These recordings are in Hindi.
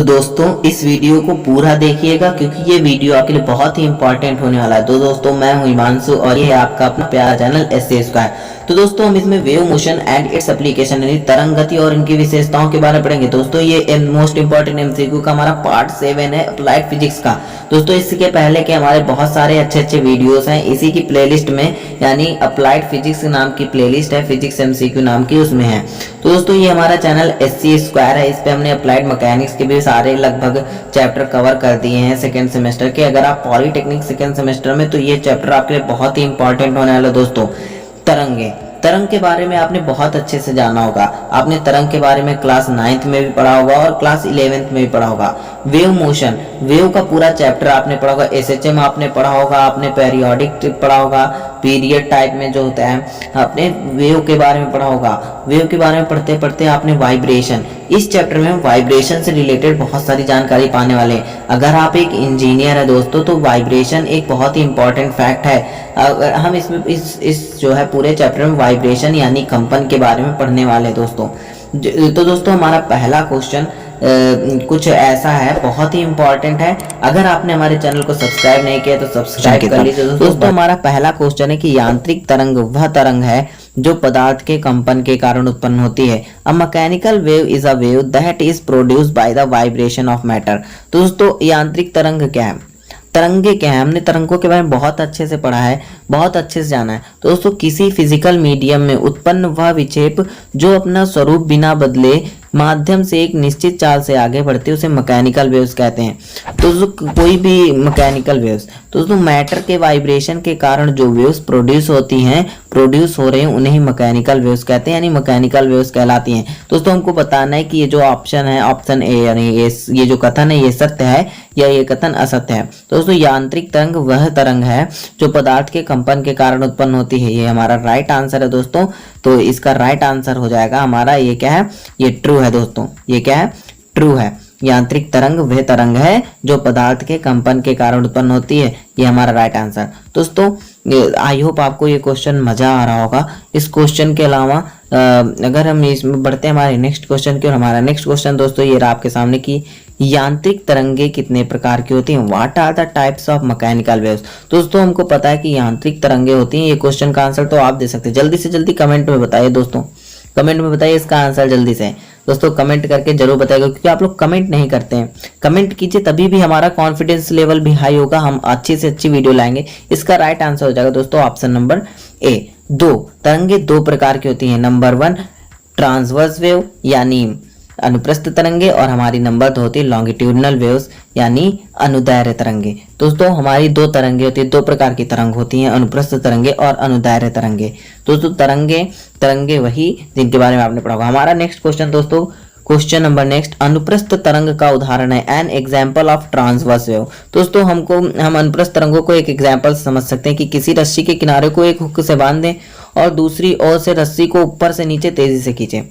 दोस्तों इस वीडियो को पूरा देखिएगा क्योंकि ये वीडियो आपके लिए बहुत ही इंपॉर्टेंट होने वाला है। तो दोस्तों मैं हूं हिमांशु और ये है आपका अपना प्यारा चैनल एससी स्क्वायर। तो दोस्तों हम इसमें wave motion and its application यानी तरंग गति और इनकी विशेषताओं के बारे में पढ़ेंगे। दोस्तों ये मोस्ट इंपॉर्टेंट एमसीक्यू का हमारा पार्ट 7 है अप्लाइड फिजिक्स का। दोस्तों इसके पहले के हमारे बहुत सारे अच्छे वीडियोस हैं इसी की प्लेलिस्ट में, यानी अप्लाइड फिजिक्स नाम की प्लेलिस्ट है, फिजिक्स एमसीक्यू नाम की, उसमें है। तो दोस्तों ये हमारा चैनल एससी स्क्वायर है, इस पे हमने अप्लाइड मैकेनिक्स के भी सारे लगभग चैप्टर कवर कर दिए हैं सेकंड सेमेस्टर के। अगर आप पॉलीटेक्निक सेकंड सेमेस्टर में, तो ये चैप्टर आपके लिए बहुत ही इंपॉर्टेंट होने वाला है। दोस्तों तरंग के बारे में आपने बहुत अच्छे से जाना होगा। आपने तरंग के बारे में क्लास 9th में भी पढ़ा होगा और क्लास 11th में भी पढ़ा होगा। वेव मोशन, वेव का पूरा चैप्टर आपने पढ़ा होगा। एसएचएम आपने पढ़ा होगा, आपने पेरियोडिक पढ़ा होगा, पीरियड टाइप में जो होता है आपने वेव के बारे में पढ़ा होगा। वेव के बारे में पढ़ते पढ़ते आपने वाइब्रेशन, इस चैप्टर में वाइब्रेशन से रिलेटेड बहुत सारी जानकारी पाने वाले हैं। अगर आप एक इंजीनियर है दोस्तों, तो वाइब्रेशन एक बहुत ही इंपॉर्टेंट फैक्ट है। अगर हम इसमें इस जो है पूरे चैप्टर में वाइब्रेशन यानी कंपन के बारे में पढ़ने वाले हैं दोस्तों। तो दोस्तों हमारा पहला क्वेश्चन कुछ ऐसा है, बहुत ही इंपॉर्टेंट है। अगर आपने हमारे चैनल को सब्सक्राइब नहीं किया तो सब्सक्राइब कर लीजिए दोस्तों। हमारा पहला क्वेश्चन है कि यांत्रिक तरंग वह तरंग है जो पदार्थ के कंपन के कारण उत्पन्न होती है। A mechanical wave is a wave that is produced by the vibration of matter. तो दोस्तों यांत्रिक तरंग क्या है, तरंगे क्या है, हमने तरंगों के बारे में बहुत अच्छे से पढ़ा है, बहुत अच्छे से जाना है। तो दोस्तों किसी फिजिकल मीडियम में उत्पन्न वह विक्षेप जो अपना स्वरूप बिना बदले माध्यम से एक निश्चित चाल से आगे बढ़ती है, उसे मैकेनिकल वेव्स कहते हैं। तो कोई भी मैकेनिकल वेव्स, तो दोस्तों मैटर के वाइब्रेशन के कारण जो वेव्स प्रोड्यूस होती हैं, प्रोड्यूस हो रहे हैं, उन्हें ही मैकेनिकल वेव्स कहते हैं, यानी मैकेनिकल वेव्स कहलाती हैं। दोस्तों हमको बताना है कि ये जो ऑप्शन है, ऑप्शन ए यानी ये जो कथन है ये सत्य है या ये कथन असत्य है। तो दोस्तों यांत्रिक तरंग वह तरंग है जो पदार्थ के कंपन के कारण उत्पन्न होती है, ये हमारा राइट आंसर है दोस्तों। तो इसका राइट आंसर हो जाएगा हमारा ये क्या है, ये ट्रू है दोस्तों। ये क्या है, ट्रू है। यांत्रिक तरंग वह तरंग है जो पदार्थ के कंपन के कारण उत्पन्न होती है, ये हमारा राइट आंसर। दोस्तों आई होप आपको ये क्वेश्चन मजा आ रहा होगा। इस क्वेश्चन के अलावा अगर हम इसमें बढ़ते हैं हमारे नेक्स्ट क्वेश्चन की, और हमारा नेक्स्ट क्वेश्चन दोस्तों ये रहा आपके सामने कि यांत्रिक तरंगे कितने प्रकार की होती हैं। What are the types of mechanical waves. दोस्तों हमको पता है कि यांत्रिक तरंगे होती हैं। ये क्वेश्चन का आंसर तो आप दे सकते हैं, जल्दी से जल्दी कमेंट में बताइए दोस्तों, कमेंट में बताइए इसका आंसर जल्दी से दोस्तों, कमेंट करके जरूर बताइएगा क्योंकि आप लोग कमेंट नहीं करते हैं। कमेंट कीजिए तभी भी हमारा कॉन्फिडेंस लेवल भी हाई होगा, हम अच्छी से अच्छी वीडियो लाएंगे। इसका राइट आंसर हो जाएगा दोस्तों ऑप्शन नंबर ए। दो तरंगे दो प्रकार की होती हैं। नंबर 1 ट्रांसवर्स वेव यानी अनुप्रस्थ तरंगे, और हमारी नंबर 2 होती है लॉन्गिट्यूडनल वेव्स यानी अनुदैर्घ्य तरंगे। दोस्तों हमारी दो तरंगे होती है, दो प्रकार की तरंग होती हैं, अनुप्रस्थ तरंगे और अनुदैर्घ्य तरंगे। दोस्तों तरंगे वही जिनके बारे में आपने पढ़ा होगा। हमारा नेक्स्ट क्वेश्चन दोस्तों, क्वेश्चन नंबर नेक्स्ट, अनुप्रस्थ तरंग का उदाहरण है an example of transverse wave. दोस्तों हम अनुप्रस्थ तरंगों को एक एग्जाम्पल समझ सकते हैं कि किसी रस्सी के किनारे को एक हुक से बांध दें और दूसरी ओर से रस्सी को ऊपर से नीचे तेजी से खींचें,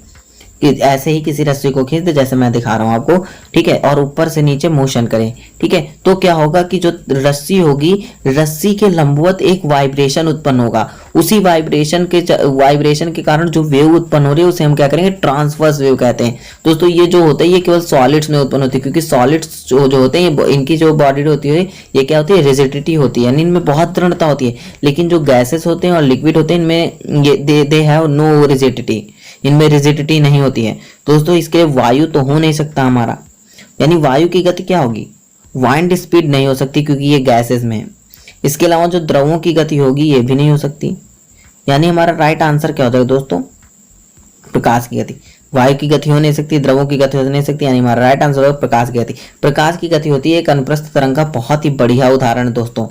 कि ऐसे ही किसी रस्सी को खींच दे जैसे मैं दिखा रहा हूं आपको, ठीक है, और ऊपर से नीचे मोशन करें, ठीक है। तो क्या होगा कि जो रस्सी होगी, रस्सी के लंबवत एक वाइब्रेशन उत्पन्न होगा। उसी वाइब्रेशन के कारण जो वेव उत्पन्न हो रही है उसे हम क्या करेंगे, ट्रांसवर्स वेव कहते हैं। दोस्तों ये जो होता है ये केवल सॉलिड्स में उत्पन्न होती है, क्योंकि सॉलिड्स जो होते हैं इनकी जो बॉडी होती है ये क्या होती है, रिजिडिटी होती है, यानी इनमें बहुत दृढ़ता होती है। लेकिन जो गैसेस होते हैं और लिक्विड होते हैं इनमें दे हैव नो रिजिडिटी, इनमें रिजिडिटी नहीं होती है। दोस्तों इसके वायु तो हो नहीं सकता हमारा, यानी वायु की गति क्या होगी, वाइंड स्पीड नहीं हो सकती क्योंकि ये गैसेस में है। इसके अलावा जो द्रवों की गति होगी ये भी नहीं हो सकती, यानी हमारा राइट आंसर क्या हो जाएगा दोस्तों, प्रकाश की गति। वायु की गति हो नहीं सकती, द्रवों की गति हो नहीं सकती, यानी हमारा राइट आंसर होगा प्रकाश की गति। प्रकाश की गति होती है एक अनुप्रस्थ तरंग का बहुत ही बढ़िया उदाहरण दोस्तों।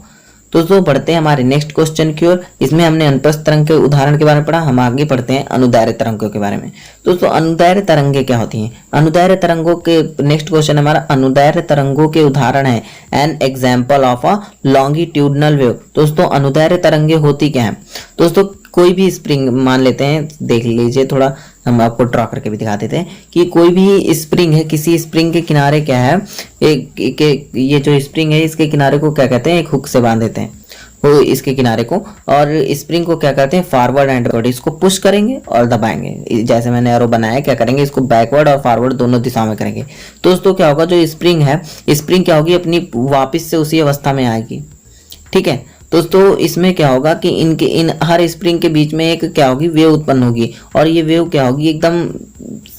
दोस्तों बढ़ते हैं हमारे नेक्स्ट क्वेश्चन की ओर। इसमें हमने अनुप्रस्थ तरंग के उदाहरण के बारे में पढ़ा, हम आगे पढ़ते हैं अनुदैर्घ्य तरंगों के बारे में। दोस्तों अनुदैर्घ्य तरंगे क्या होती हैं। अनुदैर्घ्य तरंगों के नेक्स्ट क्वेश्चन हमारा, अनुदैर्घ्य तरंगों के उदाहरण है an example of a longitudinal wave. दोस्तों अनुदैर्घ्य तरंगे होती क्या है। दोस्तों कोई भी स्प्रिंग मान लेते हैं, देख लीजिए थोड़ा, हम आपको ड्रॉ करके भी दिखा देते हैं कि कोई भी स्प्रिंग है, किसी स्प्रिंग के किनारे क्या है, ये जो स्प्रिंग है इसके किनारे को क्या कहते हैं, एक हुक से बांध देते हैं। वो इसके किनारे को, और स्प्रिंग को क्या करते हैं फॉरवर्ड एंड बैकवर्ड इसको पुश करेंगे और दबाएंगे। जैसे मैंने एरो बनाया, क्या करेंगे इसको बैकवर्ड और फॉरवर्ड दोनों दिशाओं में करेंगे। दोस्तों क्या होगा, जो स्प्रिंग है, स्प्रिंग क्या होगी अपनी वापस से उसी अवस्था में आएगी। ठीक है दोस्तों, इसमें क्या होगा कि इन हर स्प्रिंग के बीच में एक क्या होगी वेव उत्पन्न होगी, और ये वेव क्या होगी एकदम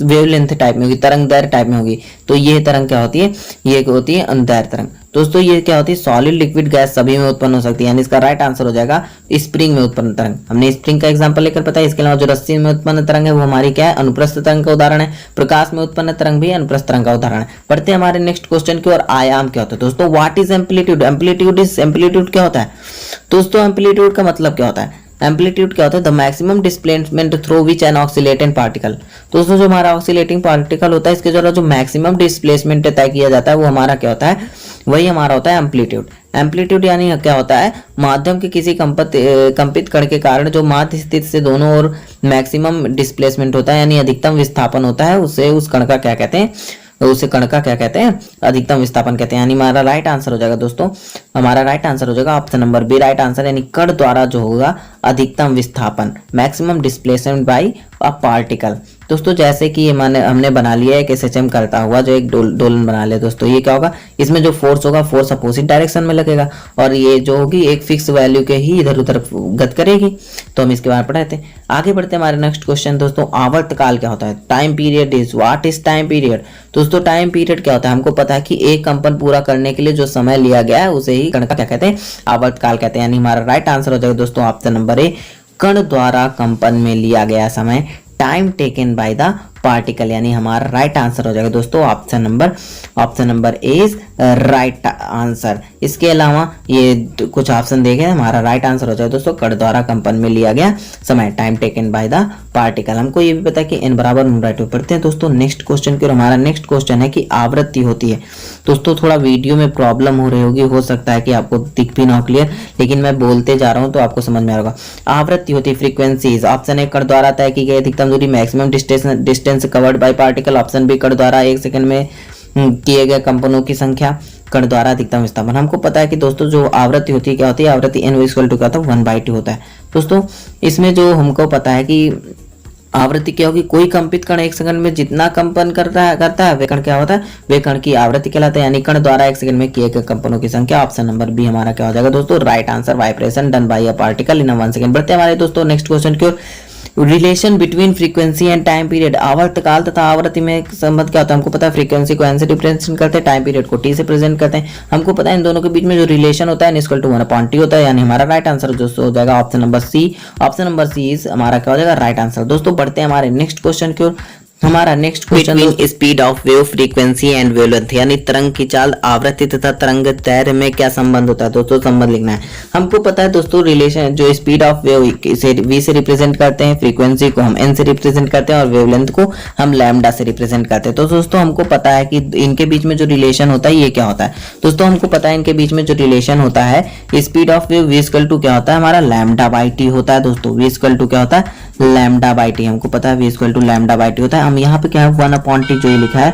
वेवलेंथ टाइप में होगी, तरंग दैर्घ्य टाइप में होगी। तो ये तरंग क्या होती है, ये होती है अनुदैर्घ्य तरंग। दोस्तों ये क्या होती है, सॉलिड लिक्विड गैस सभी में उत्पन्न हो सकती है, यानी इसका राइट आंसर हो जाएगा स्प्रिंग में उत्पन्न तरंग। हमने स्प्रिंग का एग्जांपल लेकर पता है। इसके अलावा जो रस्सी में उत्पन्न तरंग है वो हमारी क्या है, अनुप्रस्थ तरंग का उदाहरण है। प्रकाश में उत्पन्न तरंग भी अनुप्रस्थ तरंग का उदाहरण है। पढ़ते हैं हमारे नेक्स्ट क्वेश्चन की ओर। आयाम क्या होता है दोस्तों, व्हाट इज एम्पलीट्यूड। एम्पलीट्यूड क्या होता है दोस्तों, एम्पलीट्यूड का मतलब क्या होता है, एम्पलीट्यूड क्या होता है, the maximum displacement through which N oscillating particle. दोस्तों जो हमारा ऑक्सीलेटिंग पार्टिकल होता है इसके द्वारा जो मैक्सिमम डिस्प्लेसमेंट तय किया जाता है वो हमारा क्या होता है, वही हमारा होता है एम्पलीट्यूड। एम्पलीट्यूड यानी क्या होता है, माध्यम के किसी कंपित कण के कारण जो माध्य स्थिति से दोनों ओर मैक्सिमम डिस्प्लेसमेंट होता है, यानी अधिकतम विस्थापन होता है, उसे उस कण का क्या कहते हैं, उसे कण का क्या कहते हैं, अधिकतम विस्थापन कहते हैं। यानी हमारा राइट आंसर हो जाएगा दोस्तों, हमारा राइट आंसर हो जाएगा option number B right answer, यानी कण द्वारा जो होगा अधिकतम विस्थापन, maximum displacement by a particle. दोस्तों जैसे कि हमने बना लिया है एक एसएचएम करता हुआ जो एक दोलन बना लिया दोस्तों, ये क्या होगा, इसमें जो फोर्स होगा फोर्स अपोजिट डायरेक्शन में लगेगा, और ये जो होगी एक फिक्स वैल्यू के ही इधर उधर गत करेगी। तो हम इसके बारे में पढ़ाते हैं, आगे बढ़ते हैं हमारे नेक्स्ट क्वेश्चन। दोस्तों आवर्तकाल क्या होता है, time period is, what is time period. दोस्तों टाइम पीरियड क्या होता है, हमको पता है कि एक कंपन पूरा करने के लिए जो समय लिया गया है उसे ही कण का क्या कहते हैं, आवर्तकाल कहते हैं। यानी हमारा राइट आंसर हो जाएगा दोस्तों ऑप्शन नंबर ए, कण द्वारा कंपन में लिया गया समय, time taken by the particle, यानी हमारा राइट आंसर हो जाएगा दोस्तों option number A is right answer. इसके अलावा ये कुछ ऑप्शन देखे, हमारा राइट आंसर हो जाएगा दोस्तों कण द्वारा कंपन में लिया गया समय, time taken by the particle. हमको ये भी पता है कि n बराबर न्यूमरेटर पढ़ते हैं दोस्तों नेक्स्ट क्वेश्चन की। और हमारा नेक्स्ट क्वेश्चन है कि आवृत्ति होती है। दोस्तों थोड़ा वीडियो में प्रॉब्लम हो रही होगी, हो सकता है कि आपको दिख भी ना हो क्लियर, लेकिन मैं बोलते जा रहा हूं तो आपको समझ में आ रहा होगा। आवृत्ति होती है फ्रीक्वेंसीज, ऑप्शन ए कण द्वारा तय की गई अधिकतम दूरी, maximum distance covered by particle, option B कण द्वारा 1 सेकंड में किए गए कंपनों की संख्या, कण द्वारा अधिकतम विस्थापन। हमको पता है कि दोस्तों जो आवृत्ति होती है क्या होती है, आवृत्ति n इक्वल टू क्या होता है 1/2 होता है। दोस्तों इसमें जो हमको पता है कि आवृत्ति क्या होगी, कोई कंपित कण 1 सेकंड में जितना कंपन करता है वे कण क्या होता है, वे कण की आवृत्ति कहलाता है, यानी कण द्वारा 1 सेकंड में किए गए कंपनों की संख्या। ऑप्शन नंबर बी हमारा क्या हो जाएगा दोस्तों right answer, vibration done by a particle in 1 second. बढ़ते हैं हमारे दोस्तों नेक्स्ट क्वेश्चन की ओर। Relation between frequency and time period, आवर्तकाल तथा आवृत्ति में संबंध क्या होता है, हमको पता है फ्रीक्वेंसी को n से रिप्रेजेंट करते हैं, टाइम पीरियड को t से प्रेजेंट करते हैं। हमको पता है इन दोनों के बीच में जो रिलेशन होता है n इक्वल टू 1/t होता है, यानी हमारा राइट आंसर जो हो जाएगा option number C. Option number C is हमारा क्या हो जाएगा राइट आंसर। दोस्तों बढ़ते हैं हमारे नेक्स्ट क्वेश्चन की ओर। हमारा next question speed of wave, frequency and wavelength, यानी तरंग की चाल, आवृत्ति तथा तरंग दैर्घ्य में क्या संबंध होता है दोस्तों, संबंध लिखना है। हमको पता है दोस्तों रिलेशन, जो स्पीड ऑफ वेव से v से रिप्रेजेंट करते हैं, फ्रीक्वेंसी को हम n से रिप्रेजेंट करते हैं और वेवलेंथ को हम लैम्डा से रिप्रेजेंट करते हैं। तो दोस्तों हमको पता है कि इनके बीच में जो रिलेशन होता है ये क्या होता है। दोस्तों हमको पता है इनके बीच में जो रिलेशन होता है, speed of wave v equal to क्या होता है, हमारा लैम्डा बाई टी होता है। दोस्तों v इक्वल टू क्या होता है, लैम्डा बाई टी, हमको पता है v equal to lambda by T होता है। हम यहाँ पे क्या है 1/t जो ये लिखा है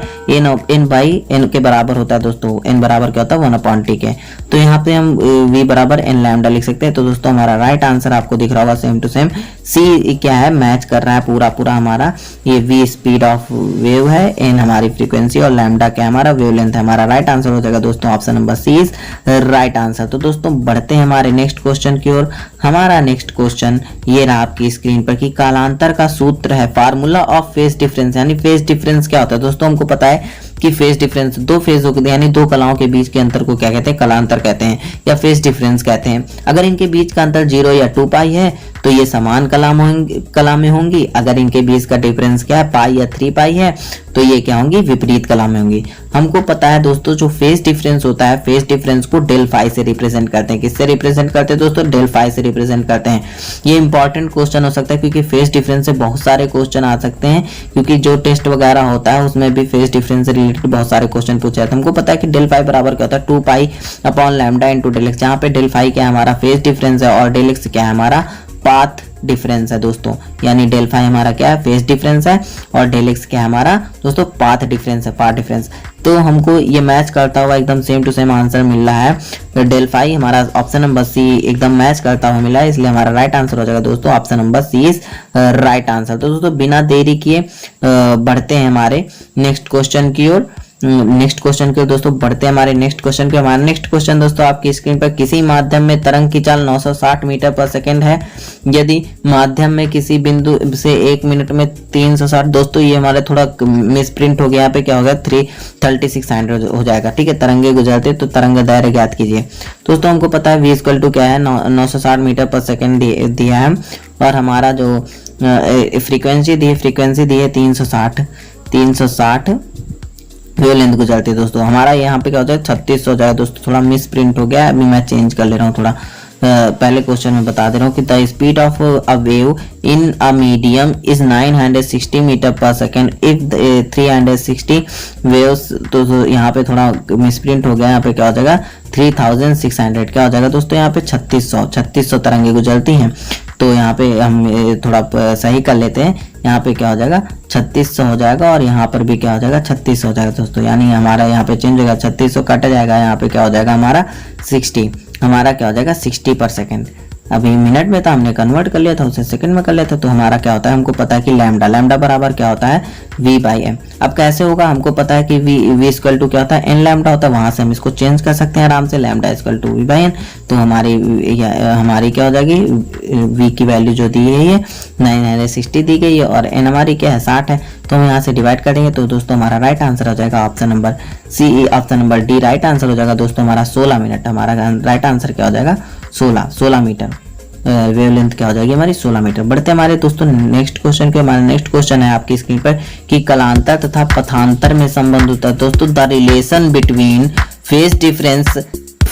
n बाई n के बराबर होता है दोस्तों, n बराबर क्या होता है 1/t के, तो यहाँ पे हम v बराबर n लैम्डा लिख सकते हैं। तो दोस्तों हमारा राइट आंसर आपको दिख रहा होगा सेम टू सेम, सी क्या है मैच कर रहा है पूरा हमारा, ये v स्पीड ऑफ वेव है, n हमारी फ्रीक्वेंसी और लैम्डा क्या हमारा वेवलेंथ है। हमारा राइट आंसर हो जाएगा दोस्तों option number C is right answer. तो दोस्तों बढ़ते हैं हमारे नेक्स्ट क्वेश्चन की ओर। हमारा नेक्स्ट क्वेश्चन ये रहा आपकी स्क्रीन पर कि कालांतर का सूत्र है, फार्मूला ऑफ फेज डिफरेंस, यानी फेज डिफरेंस क्या होता है। दोस्तों हमको पता है कि फेज डिफरेंस, दो फेजों के यानी दो कलाओं के बीच के अंतर को क्या कहते हैं, कलांतर कहते हैं या फेज डिफरेंस कहते हैं। अगर इनके बीच का अंतर 0 या 2 पाई है तो ये समान कला में होंगी। अगर इनके बीच का डिफरेंस क्या है, पाई या 3 पाई है, तो ये क्या होंगी, विपरीत कला में होंगी। हमको पता है दोस्तों जो फेज डिफरेंस होता है, फेज डिफरेंस को डेल फाई से रिप्रेजेंट करते हैं। किससे रिप्रेजेंट करते हैं दोस्तों, डेल फाई से रिप्रेजेंट करते हैं। ये इंपॉर्टेंट क्वेश्चन हो सकता है क्योंकि फेज डिफरेंस से बहुत सारे क्वेश्चन आ सकते हैं, क्योंकि जो टेस्ट वगैरह होता है उसमें भी फेज डिफरेंस से रिलेटेड बहुत सारे क्वेश्चन पूछे जाते हैं। हमको पता है कि डेल फाई बराबर क्या होता है, 2 pi upon lambda into del X, जहाँ पे डेल फाई क्या है हमारा फेज डिफरेंस है और डेल एक्स क्या है हमारा पाथ डिफरेंस है दोस्तों, यानी डेल फाई हमारा क्या है, फेज डिफरेंस है, और डेल एक्स क्या है हमारा दोस्तों, पाथ डिफरेंस है, पाथ डिफरेंस। तो हमको ये मैच करता हुआ एकदम सेम टू सेम आंसर मिल रहा है। तो डेल फाई हमारा ऑप्शन नंबर सी एकदम मैच करता हुआ मिला है, इसलिए हमारा राइट आंसर हो जाएगा दोस्तों option number C is right answer. तो दोस्तों बिना देरी किए बढ़ते हैं हमारे नेक्स्ट क्वेश्चन की ओर। दोस्तों बढ़ते हैं हमारे नेक्स्ट क्वेश्चन पे। हमारा नेक्स्ट क्वेश्चन दोस्तों आपकी स्क्रीन पर, किसी माध्यम में तरंग की चाल 960 मीटर पर सेकंड है, यदि माध्यम में किसी बिंदु से 1 मिनट में 360, दोस्तों ये हमारे थोड़ा मिसप्रिंट हो गया, यहाँ पे क्या होगा 336 हो जाएगा, ठीक है। तरंगे गुजरते तो तरंग दायरे ज्ञात कीजिए। दोस्तों हमको पता है v इक्वल टू क्या है, 960 मीटर पर सेकेंड दिया है, और हमारा जो फ्रीक्वेंसी दी है 360 वेवलेंथ गुजरती है दोस्तों। हमारा यहाँ पे क्या हो जाएगा 36 हो जाएगा दोस्तों, थोड़ा मिस प्रिंट हो गया, अभी मैं चेंज कर ले रहा हूँ थोड़ा। पहले क्वेश्चन में बता दे रहा हूँ कि the speed of a wave in a medium is 960 metre per second if 360 waves, तो यहाँ पे थोड़ा मिसप्रिंट हो गया, यहाँ पे क्या हो जाएगा 3600 क्या हो जाएगा दोस्तों, यहाँ पे 3600 तरंगे गुजरती हैं। तो यहाँ पे हम थोड़ा सही कर लेते हैं, यहाँ पे क्या हो जाएगा 3600 हो जाएगा, और यहाँ पर भी क्या हो जाएगा 3600 हो जाएगा दोस्तों, यानी हमारा यहाँ पे चेंज होगा, 3600 कट जाएगा, यहाँ पे क्या हो जाएगा हमारा 60, हमारा क्या हो जाएगा 60 पर सेकेंड। अभी मिनट में था, हमने कन्वर्ट कर लिया था, उसे सेकंड में कर लिया था, तो हमारा क्या होता है, हमको पता है कि लैम्डा बराबर क्या होता है v/m। अब कैसे होगा, हमको पता है कि v इक्वल टू क्या होता है, n लैम्डा होता है, वहां से हम इसको चेंज कर सकते हैं आराम से, लैम्डा इक्वल टू v/n। तो हमारी क्या हो जाएगी, v की वैल्यू जो दी है ये 960 दी गई है, और n हमारी क्या है 60 है, तो हम यहाँ से डिवाइड करेंगे, तो दोस्तों हमारा राइट आंसर हो जाएगा option number C, option number D right answer हो जाएगा दोस्तों हमारा 16 मिनट। हमारा राइट आंसर क्या हो जाएगा 16 मीटर, वेवलेंथ क्या हो जाएगी हमारी 16 मीटर। बढ़ते हमारे दोस्तों नेक्स्ट क्वेश्चन के। हमारा नेक्स्ट क्वेश्चन है आपकी स्क्रीन पर कि कलांतर तथा पथांतर में संबंध होता है दोस्तों, the relation between phase difference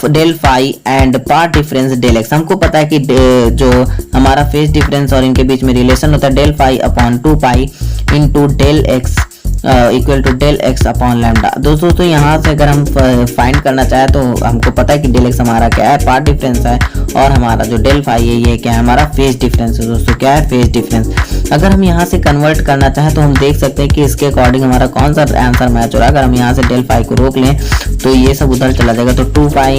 del phi and path difference del X. हमको पता है कि जो हमारा फेज डिफरेंस और इनके बीच में रिलेशन होता है del phi upon 2 pi into del X equal to del x upon lambda. दोस्तों तो यहाँ से अगर हम फाइंड करना चाहे तो हमको पता है कि डेल एक्स हमारा क्या है, पाथ डिफरेंस है, और हमारा जो डेल फाई है ये क्या है, हमारा फेज डिफरेंस है दोस्तों, क्या है फेज डिफरेंस। अगर हम यहाँ से कन्वर्ट करना चाहें तो हम देख सकते हैं कि इसके अकॉर्डिंग हमारा कौन सा आंसर मैच हो रहा है। अगर हम यहाँ से डेल फाई को रोक लें तो ये सब उधर चला जाएगा, तो 2 pi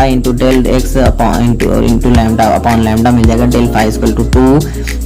into del x into lambda upon lambda मिल जाएगा, del phi equal to 2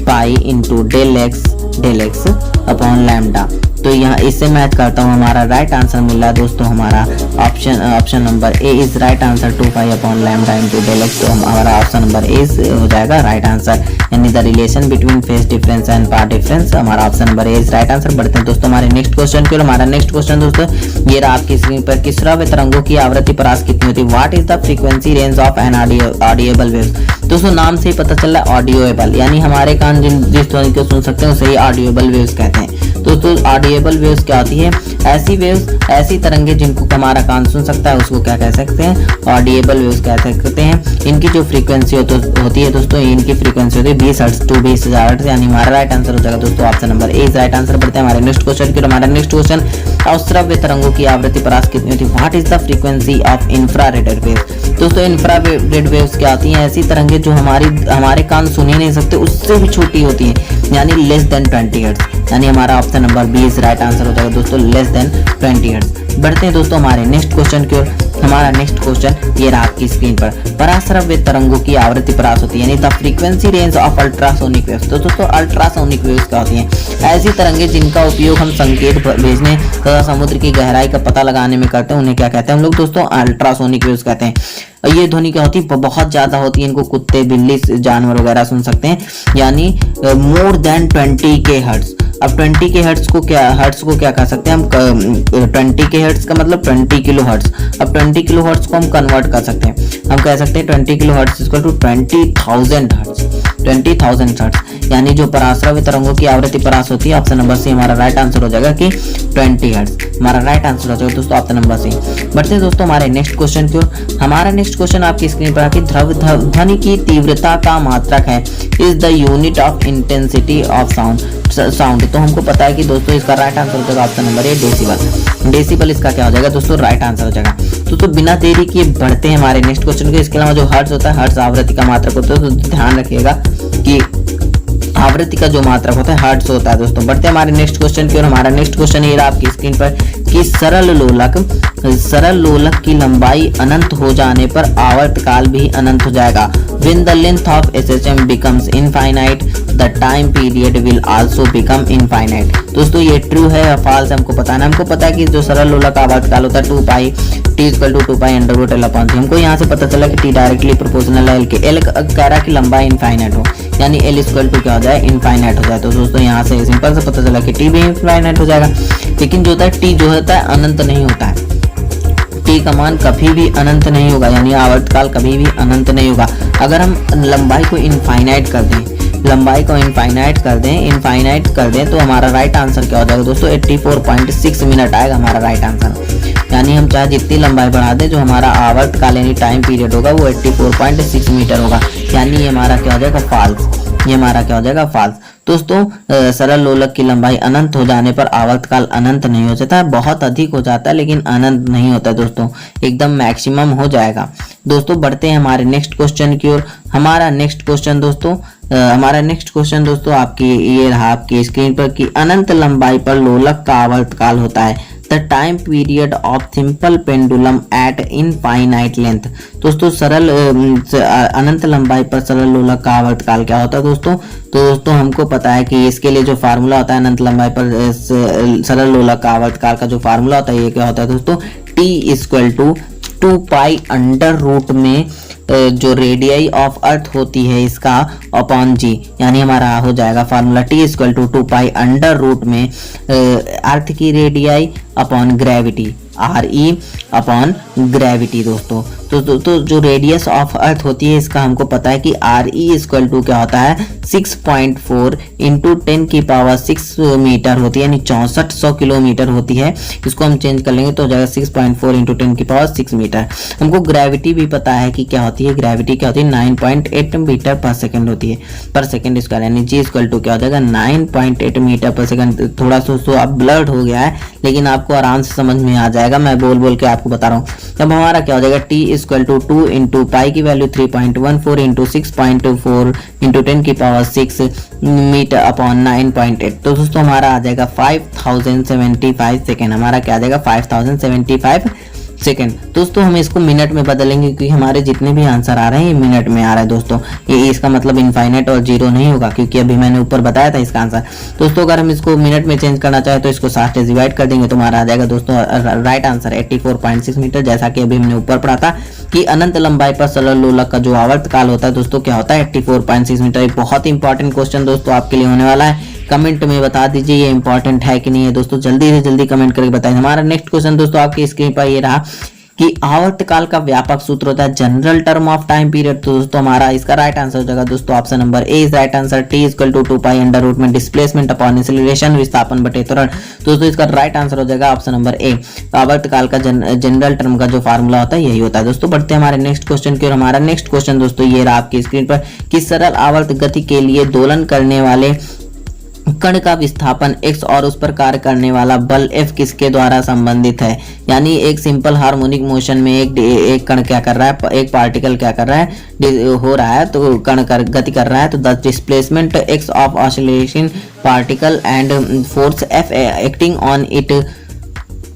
pi into del x upon lambda. तो यहाँ इससे मैच करता हूँ, हमारा राइट आंसर मिल रहा है दोस्तों, हमारा option number A is right answer 2 pi upon lambda into del x. तो हमारा ऑप्शन नंबर ए हो जाएगा राइट आंसर, यानी the relation between phase difference and path difference. हमारा option number A is right answer. बढ़ते हैं दोस्तों हमारे नेक्स्ट क्वेश्चन की। हमारा नेक्स्ट क्वेश्चन दोस्तों ये रहा आपकी स्क्रीन पर कि श्रव्य तरंगों की आवृत्ति परास कितनी होती है, what is the frequency range of an audible waves. दोस्तों नाम से ही पता चल रहा है ऑडियोएबल, यानी हमारे कान जिस ध्वनि को सुन सकते हैं उसे ही ऑडियोएबल वेव्स कहते हैं। दोस्तों ऑडिएबल वेव्स क्या होती है, ऐसी वेव्स, ऐसी तरंगे जिनको हमारा कान सुन सकता है उसको क्या कह सकते हैं, ऑडिएबल वेव्स कह सकते हैं। इनकी जो फ्रीक्वेंसी होती है दोस्तों, इनकी फ्रीक्वेंसी होती है 20 हर्ट्ज टू 20,000 हर्ट्ज, यानी हमारा राइट आंसर हो जाएगा दोस्तों ऑप्शन नंबर ए राइट आंसर। बढ़ते हैं हमारे नेक्स्ट क्वेश्चन की। हमारा नेक्स्ट क्वेश्चन, अश्रव्य तरंगों की आवृत्ति परास कितनी होती है, what is the frequency of infrared waves. दोस्तों इंफ्रारेड वेव्स क्या होती हैं, ऐसी तरंगे जो हमारे कान सुन ही नहीं सकते, उससे भी छोटी होती है, यानी लेस देन 20 हर्ट्ज, यानी हमारा option number B is right answer हो जाएगा दोस्तों लेस देन 20 हर्ट्ज। बढ़ते हैं दोस्तों हमारे नेक्स्ट क्वेश्चन की ओर। हमारा नेक्स्ट क्वेश्चन ये रहा आपकी स्क्रीन पर, पराश्रव्य तरंगों की आवृत्ति परास होती है, यानी the frequency range of ultrasonic waves. तो दोस्तों अल्ट्रासोनिक वेव्स क्या होती हैं, ऐसी तरंगे जिनका उपयोग हम संकेत भेजने तथा समुद्र की गहराई का पता लगाने में करते हैं, उन्हें क्या कहते हैं हम लोग दोस्तों, अल्ट्रासोनिक वेव्स कहते हैं। ये ध्वनि क्या होती है, बहुत ज्यादा होती है, इनको कुत्ते बिल्ली जानवर वगैरह सुन सकते हैं, यानी मोर देन 20 के हर्ट्ज। अब 20 के हर्ट्ज को क्या कह सकते हैं हम, 20 के हर्ट्ज का मतलब 20 किलो हर्ट्ज। अब 20 किलो हर्ट्ज को हम कन्वर्ट कर सकते हैं, हम कह सकते हैं 20 kilo hertz equal to 20,000 hertz, 20,000 hertz, यानी जो पराश्रव्य तरंगों की आवृत्ति परास होती है, ऑप्शन नंबर सी हमारा राइट आंसर हो जाएगा कि 20 हर्ट्ज, हमारा राइट आंसर हो जाएगा दोस्तों ऑप्शन नंबर सी। बढ़ते हैं दोस्तों हमारे नेक्स्ट क्वेश्चन की ओर। हमारा नेक्स्ट क्वेश्चन आपकी स्क्रीन पर आके ध्वनि की तीव्रता का मात्रक है, is the unit of intensity of sound. तो हमको पता है कि दोस्तों इसका राइट आंसर हो जाएगा ऑप्शन नंबर ए डेसिबल। डेसिबल इसका क्या हो जाएगा दोस्तों, राइट आंसर हो जाएगा। तो बिना देरी किए बढ़ते हैं हमारे नेक्स्ट क्वेश्चन को। इसके अलावा जो हर्ट्ज होता है, हर्ट्ज आवृत्ति का मात्रक होता है, तो ध्यान रखिएगा कि आवृत्ति का जो मात्रक होता है हर्ट्ज होता है दोस्तों। बढ़ते हैं हमारे नेक्स्ट क्वेश्चन की ओर। हमारा नेक्स्ट क्वेश्चन ये रहा आपकी स्क्रीन पर कि सरल लोलक की लंबाई अनंत हो जाने पर आवर्तकाल भी अनंत हो जाएगा। When the length of SHM becomes infinite, the time period will also become infinite। दोस्तों ये ट्रू है या फॉल्स हमको पता है। हमको पता है कि जो सरल लोलक का आवर्तकाल होता है 2 t = 2 pi under root L upon C. हमको यहाँ से पता चला कि t डायरेक्टली प्रोपोर्शनल है एल के। एल कह रहा है कि लंबाई इनफाइनाइट हो, यानी एल इक्वल टू क्या हो जाए, इनफाइनाइट हो जाए। तो दोस्तों यहाँ से सिंपल से पता चला कि टी भी इनफाइनाइट हो जाएगा। लेकिन जो होता है टी जो होता है अनंत नहीं होता है। टी का मान कभी भी अनंत नहीं होगा, यानी आवर्तकाल कभी भी अनंत नहीं होगा। अगर हम लंबाई को इनफाइनाइट कर दें, इनफाइनाइट कर दें तो हमारा राइट आंसर क्या हो जाएगा दोस्तों, 84.6 मिनट आएगा हमारा राइट आंसर। यानी हम चाहे जितनी लंबाई बढ़ा दें, जो हमारा आवर्तकाल यानी टाइम पीरियड होगा वो 84.6 मीटर होगा। यानी ये हमारा क्या हो जाएगा, फॉल्स। ये हमारा क्या हो जाएगा, फॉल्स। दोस्तों सरल लोलक की लंबाई अनंत हो जाने पर आवर्तकाल अनंत नहीं हो जाता है, बहुत अधिक हो जाता है लेकिन अनंत नहीं होता है दोस्तों, एकदम मैक्सिमम हो जाएगा। दोस्तों बढ़ते हैं हमारे नेक्स्ट क्वेश्चन की ओर। हमारा नेक्स्ट क्वेश्चन दोस्तों आपकी ये रहा आपकी स्क्रीन पर कि अनंत लंबाई पर लोलक का आवर्तकाल होता है। The time period of simple pendulum eight infinite length. दोस्तों अनंत लंबाई पर सरल लोलक का आवर्तकाल क्या होता है दोस्तों, तो दोस्तों हमको पता है कि इसके लिए जो फार्मूला होता है अनंत लंबाई पर सरल लोलक का आवर्तकाल का जो फार्मूला होता है ये क्या होता है दोस्तों, t = 2 पाई अंडर रूट में जो रेडियाई ऑफ अर्थ होती है इसका अपॉन जी। यानी हमारा हो जाएगा formula t = 2 pi under root में अर्थ की radii upon gravity, RE upon gravity. दोस्तों तो जो रेडियस ऑफ अर्थ होती है इसका हमको पता है कि RE = क्या होता है, 6.4 × 10⁻6 मीटर होती है, यानी 6400 किलोमीटर होती है। इसको हम चेंज कर लेंगे तो हो जाएगा 6.4 × 10⁻6 मीटर। हमको ग्रेविटी भी पता है कि क्या होती है, ग्रेविटी क्या होती है, 9.8 मीटर पर सेकंड होती है, पर सेकंड स्क्वायर। यानी G = क्या हो जाएगा, 9.8 मीटर पर सेकंड। थोड़ा सा अब ब्लर्ड हो गया है लेकिन आपको आराम से समझ में आ जाएगा, मैं बोल के आपको बता रहा हूँ। अब हमारा क्या हो जाएगा, t = 2 × पाई की वैल्यू 3.14 × 6.4 × 10⁻6 मीटर अपॉन 9.8। तो दोस्तों हमारा आ जाएगा 5075 सेकेंड। हमारा क्या आ जाएगा, 5075 सेकेंड। दोस्तों हम इसको मिनट में बदलेंगे क्योंकि हमारे जितने भी आंसर आ रहे हैं ये मिनट में आ रहा है दोस्तों। ये इसका मतलब इनफाइनाइट और जीरो नहीं होगा क्योंकि अभी मैंने ऊपर बताया था इसका आंसर। दोस्तों अगर हम इसको मिनट में चेंज करना चाहे तो इसको 60 से डिवाइड कर देंगे तो हमारा आ जाएगा दोस्तों राइट आंसर 84.6 मीटर। जैसा कि अभी हमने ऊपर पढ़ा था कि अनंत लंबाई पर सरल लोलक का जो आवर्तकाल होता है दोस्तों क्या होता है, 84.6 मीटर। बहुत इंपॉर्टेंट क्वेश्चन दोस्तों आपके लिए होने वाला है। कमेंट में बता दीजिए ये इंपॉर्टेंट है कि नहीं है दोस्तों, जल्दी से जल्दी कमेंट करके बताएं। हमारा नेक्स्ट क्वेश्चन दोस्तों आपकी स्क्रीन पर ये रहा कि आवर्तकाल का व्यापक सूत्र होता है general term of time period. तो दोस्तों हमारा इसका राइट आंसर हो जाएगा दोस्तों option number A is right answer. t = 2 pi under root में डिस्प्लेसमेंट अपॉन एक्सीलरेशन विस्थापन बटे त्वरण। दोस्तों इसका राइट आंसर हो जाएगा ऑप्शन नंबर ए। आवर्तकाल का जनरल टर्म का जो फार्मूला होता है यही होता है दोस्तों। बढ़ते हैं हमारे नेक्स्ट क्वेश्चन की और हमारा नेक्स्ट क्वेश्चन दोस्तों ये रहा आपकी स्क्रीन पर कि सरल आवर्त गति के लिए दोलन करने वाले कण का विस्थापन x और उस पर कार्य करने वाला बल F किसके द्वारा संबंधित है। यानी एक सिंपल हार्मोनिक मोशन में एक कण क्या कर रहा है, एक पार्टिकल क्या कर रहा है, हो रहा है तो कण गति कर रहा है। तो the displacement x of oscillation particle and force F acting on it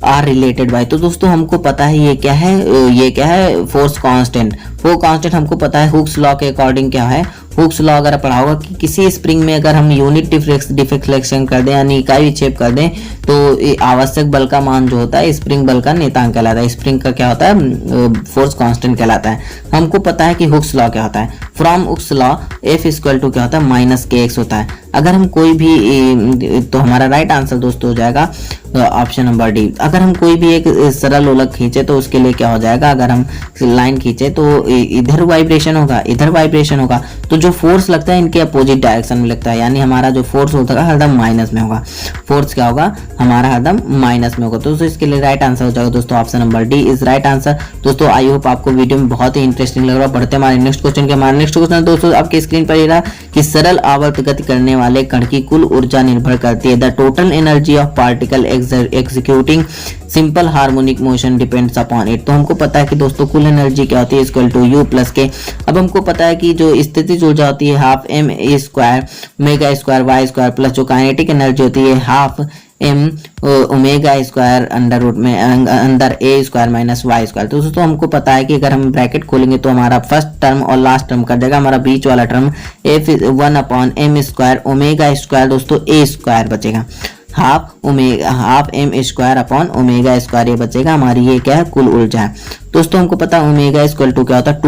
are related by. तो दोस्तों हमको पता है ये क्या है, फोर्स कांस्टेंट। वो कांस्टेंट हमको पता है हुक्स लॉ के अकॉर्डिंग क्या है, हुक्स लॉ अगर पढ़ा होगा कि किसी स्प्रिंग में अगर हम यूनिट डिफ्लेक्शन कर दें यानी इकाई विक्षेप कर दें तो आवश्यक बल का मान जो होता है स्प्रिंग बल का नेतांक कहलाता है। स्प्रिंग का क्या होता है, फोर्स कांस्टेंट कहलाता है। हमको पता है कि हुक्स लॉ क्या होता है, फ्रॉम हुक्स लॉ F = क्या होता है, -kx होता है। अगर हम कोई भी, तो हमारा राइट आंसर दोस्तों हो जाएगा ऑप्शन नंबर डी। अगर हम कोई भी एक सरल लोलक खींचे तो उसके लिए क्या हो जाएगा, अगर हम लाइन खींचे तो इधर वाइब्रेशन होगा, इधर वाइब्रेशन होगा, तो जो फोर्स लगता है इनके अपोजिट डायरेक्शन में लगता है। यानी हमारा जो फोर्स होता है हरदम माइनस में होगा, फोर्स क्या होगा हमारा हरदम माइनस में होगा। तो इसके लिए राइट आंसर हो जाएगा दोस्तों option number D is right answer. दोस्तों आई होप आपको वीडियो में बहुत ही इंटरेस्टिंग लग रहा है। बढ़ते हमारे नेक्स्ट क्वेश्चन के। हमारे नेक्स्ट क्वेश्चन दोस्तों आपके स्क्रीन पर ये रहा कि सरल आवर्त गति करने वाले कण की कुल ऊर्जा निर्भर करती है the total energy of particle executing simple harmonic motion depends upon it. तो हमको पता है कि दोस्तों कुल एनर्जी क्या होती है = U + K। अब हमको पता है कि जो स्थितिज ऊर्जा होती है half M A square omega square Y square plus जो काइनेटिक एनर्जी होती है half M omega square under root में अंदर A square minus Y square. तो दोस्तों हमको पता है कि अगर हम ब्रैकेट खोलेंगे तो हमारा फर्स्ट टर्म और लास्ट टर्म कर जाएगा, हमारा बीच वाला term F 1/m square omega square दोस्तों ए स्क्वायर बचेगा, half M square upon omega square ये बचेगा, हमारी ये क्या है कुल ऊर्जा है। दोस्तों हमको पता है ओमेगा इक्वल टू क्या होता है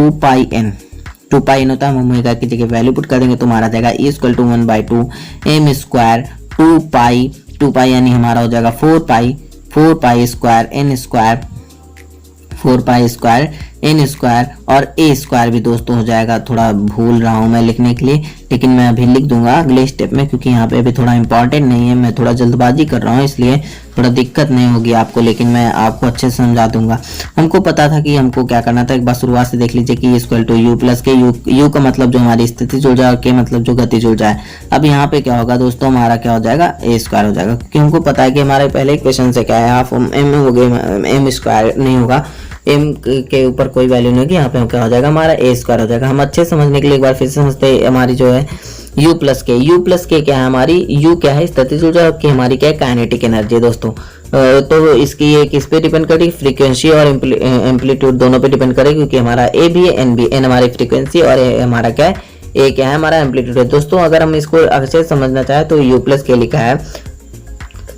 2πn होता है, हम ओमेगा की जगह वैल्यू पुट कर देंगे तो हमारा जाएगा E equal to 1/2 m square 2π यानी हमारा हो जाएगा 4π square n square 4π square n square और a स्क्वायर भी दोस्तों हो जाएगा। थोड़ा भूल रहा हूं मैं लिखने के लिए, लेकिन मैं अभी लिख दूंगा अगले स्टेप में, क्योंकि यहाँ पे अभी थोड़ा इंपॉर्टेंट नहीं है, मैं थोड़ा जल्दबाजी कर रहा हूँ इसलिए थोड़ा दिक्कत नहीं होगी आपको, लेकिन मैं आपको अच्छे से समझा दूंगा। हमको पता था कि हमको क्या करना था, एक बार शुरुआत से देख लीजिए कि इक्वल टू यू प्लस के यू का मतलब जो हमारी स्थितिज ऊर्जा और के मतलब जो गतिज ऊर्जा है। अब यहाँ पे क्या होगा दोस्तों, हमारा क्या हो जाएगा ए स्क्वायर हो जाएगा, क्योंकि हमको पता है कि हमारे पहले क्वेश्चन से क्या है हाफ एम हो गया, एम स्क्वायर नहीं होगा, एम के ऊपर कोई वैल्यू नहीं होगी, यहाँ पे क्या हो जाएगा हमारा ए स्क्वायर हो जाएगा। हम अच्छे समझने के लिए एक बार फिर से समझते हैं, हमारी जो है u प्लस के क्या है, हमारी u क्या है स्थितिज ऊर्जा की, हमारी क्या है काइनेटिक एनर्जी दोस्तों। तो इसकी ये किस पे डिपेंड करेगी, फ्रीक्वेंसी और एम्पलीट्यूड दोनों पे डिपेंड करेगी, क्योंकि हमारा ए भी है एन भी, एन हमारी फ्रीक्वेंसी और हमारा क्या है ए क्या है हमारा एम्पलीट्यूड है। दोस्तों अगर हम इसको अच्छे से समझना चाहें तो u प्लस के लिखा है।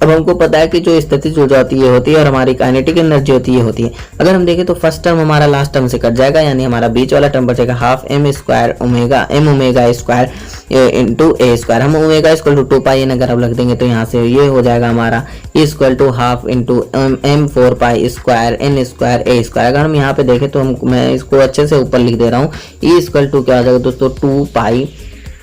अब हमको पता है कि जो स्थितिज ऊर्जा होती है और हमारी काइनेटिक एनर्जी होती है। अगर हम देखें तो फर्स्ट टर्म हमारा लास्ट टर्म से कट जाएगा, यानी हमारा बीच वाला टर्म बचेगा half M square omega square into A square. हम ओमेगा इक्वल टू 2π अगर अब रख देंगे तो यहाँ से ये हो जाएगा हमारा equal to half into m 4π square n square A square. अगर हम यहाँ पे देखें तो मैं इसको अच्छे से ऊपर लिख दे रहा हूँ, ई इक्वल टू क्या हो जाएगा दोस्तों